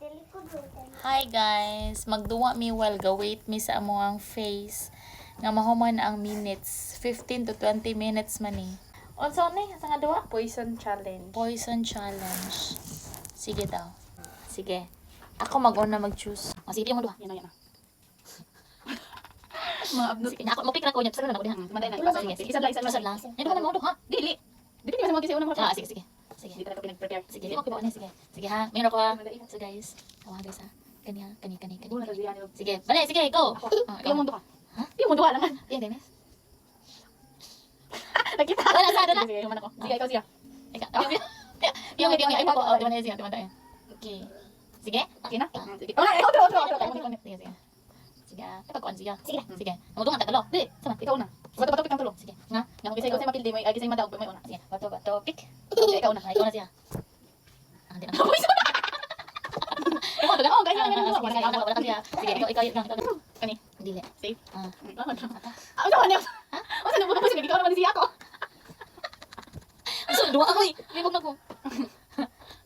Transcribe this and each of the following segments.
Hi guys, magduwa mi while ga-wait mi sa amuang face. Nga mahuman ang minutes, 15 to 20 minutes man ni. Unsa ni sa nga duwa? Poison challenge. Poison challenge. Sige daw. Sige. Ako mag-una mag-choose. O sige, yung duwa. Yan na. Mga abnot. Sige, ako mo pick ra ko nya. Sa na ko diha. Manday na. Sige, sige. Isa lang. Isa lang. Hindi ko na mo ha. Dili. Dili ka mo mag-isa unang Ah, sige, sige. Sige. Dito na ko pinag-prepare. Sige, di mo kibaw ni sige. Sige ha. Mayroon ko ha. So guys, tawa guys ha. Kani. Wala ka diyan. Sige. Bale, sige, go. Yung mundo ka. Ha? Yung mundo ka naman. Yan, Dennis. Nakita. Wala sa na. Sige, yung mana ko. Sige, ikaw siya. Yung ay mo ko. Di man siya, Okay. Sige. Okay na? Sige. Wala, otro. Sige, sige. Sige, kapag siya. Sige. Sige. Amo tungan tatlo. Dili, sama, ikaw na. Bato kang tulo. Sige. Nga. Nga kung gisay ko sa mapildi mo, ay gisay madaog mo una. Sige. Bato, pick. Okay, ikaw na. Ikaw na siya. Ah, di na. Ikaw na. Oh, ganyan. Wala ka siya. Sige, ikaw. Kani. Dili. Safe. Ah. Ano man niya? O sa nabuka mo sige, ikaw naman siya ako. So, dua ako eh. Libog na ko.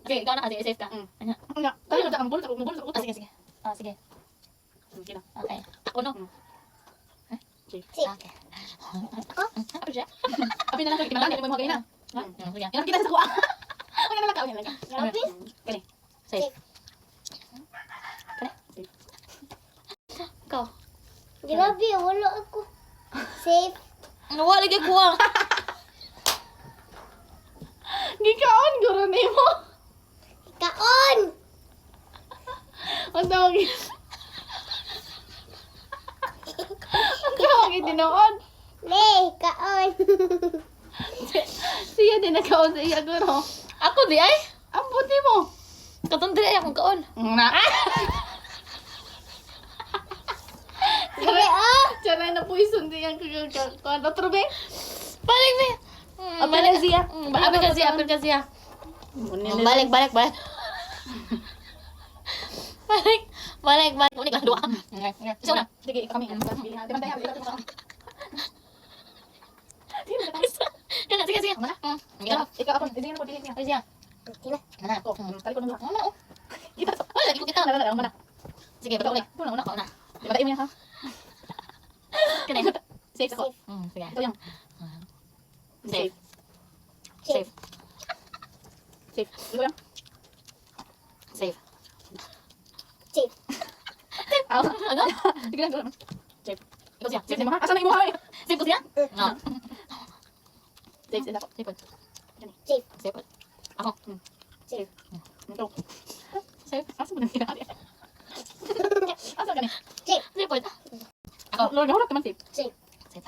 Okay, ikaw na kasi safe ka. Anya. Nga, tayo na ang bulsa, bulsa. Ah, sige. Ah, sige. Sige na. Okay. Ako no. Okay. Okay. Ako siya. Abi na lang kay kinahanglan mo magay na. Sige. Yan kita sa kuha. Okay na lang ka, okay na lang. Kani. Safe. Ikaw. Grabe, wala ako. Safe. Nawa lagi ko ah. Gikaon guro nimo. Kaon! Ang tawag. Ang tawag dinoon. Le, kaon. Siya din nakaon sa iya guro. Ako di ay. Ang buti mo. Katong dili ay akong kaon. Na. Sabi, oh! Tiyara na poison din yung kuwan. Otro be? Balik ni. Balik siya. Apil ka siya. Balik. Balik. Unik lang dua. Isa na. Sige, kami. Timantay ha. Sige. Ikaw ako. Hindi na po dili niya. Siya. Sila. Mana? Ako. Tali ko nung Mana? Kita. Wala lagi ko kita. Mana. Sige, balik ulit. Una. Timantay mo yan ha. Kanina. Safe ako. Sige. Ito yung. Safe. Safe. Ito yung. Safe. Safe. Ano? Sige lang. Safe. Ikaw siya. Safe mo ha. Asan na imo ha? Safe ko siya? No. Safe sila ko. Safe. Safe. Safe. Ako. Safe. Ito. Safe. Asa mo na niya? Asa ka ni? Safe. Safe. Ako. Lord, hurap naman safe. Safe. Safe.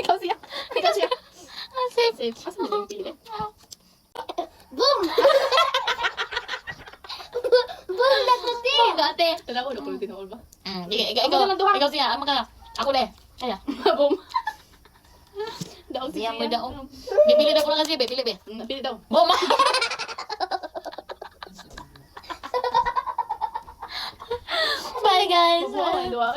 Ikaw siya. Safe. Safe. Asa mo na yung pili? Boom! Boom na to, te! Gate. Tala ko, nakulo din ako ba? Ikaw siya. Ama ka. Ako le. Kaya. Boom. Daog Siya siya. mo daw. Bibili na ko na kasi. Bibili. Napili daw. Boma. Bye guys. Dua.